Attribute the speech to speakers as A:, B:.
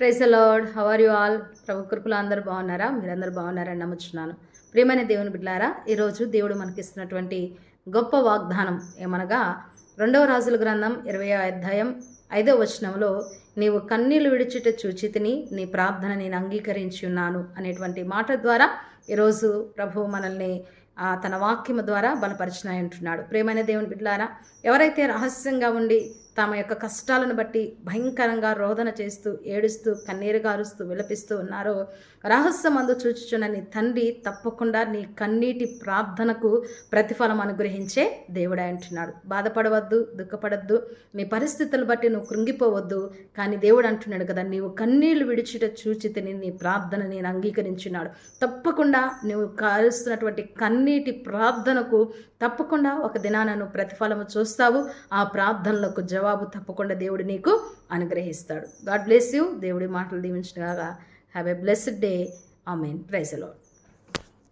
A: Praise the Lord. How are you all? ప్రభు కృపలో అందరూ బాగున్నారా? మీరందరూ బాగున్నారని నమ్ముచున్నాను. ప్రియమైన దేవుని బిడ్డలారా, ఈరోజు దేవుడు మనకిస్తున్నటువంటి గొప్ప వాగ్దానం ఏమనగా 2వ రాజుల గ్రంథం 20వ అధ్యాయం 5వ వచనంలో, నీవు కన్నీళ్లు విడిచిట చూచితిని, నీ ప్రార్థన నేను అంగీకరించి ఉన్నాను అనేటువంటి మాట ద్వారా ఈరోజు ప్రభు మనల్ని తన వాక్యము ద్వారా బలపరిచినాయి అంటున్నాడు. ప్రియమైన దేవుని బిడ్డలారా, ఎవరైతే రహస్యంగా ఉండి తమ యొక్క కష్టాలను బట్టి భయంకరంగా రోదన చేస్తూ ఏడుస్తూ కన్నీరు గారుస్తూ విలపిస్తూ ఉన్నారో, రహస్యమందు చూచుచున్న నీ తండ్రి తప్పకుండా నీ కన్నీటి ప్రార్థనకు ప్రతిఫలం అనుగ్రహించే దేవుడే అంటున్నాడు. బాధపడవద్దు, దుఃఖపడద్దు, నీ పరిస్థితులు బట్టి నువ్వు కృంగిపోవద్దు. కానీ దేవుడు అంటున్నాడు కదా, నీవు కన్నీళ్లు విడిచిట చూచితిని, నీ ప్రార్థన నేను అంగీకరించున్నాడు. తప్పకుండా నువ్వు కారుస్తున్నటువంటి కన్నీటి ప్రార్థనకు తప్పకుండా ఒక దినాన నువ్వు ప్రతిఫలము చూస్తావు. ఆ ప్రార్థనలకు జవాబు తప్పకుండా దేవుడు నీకు అనుగ్రహిస్తాడు. God bless you. దేవుడి మాటలు దీవించినగా. Have a blessed day. ఆమేన్. Praise the lord.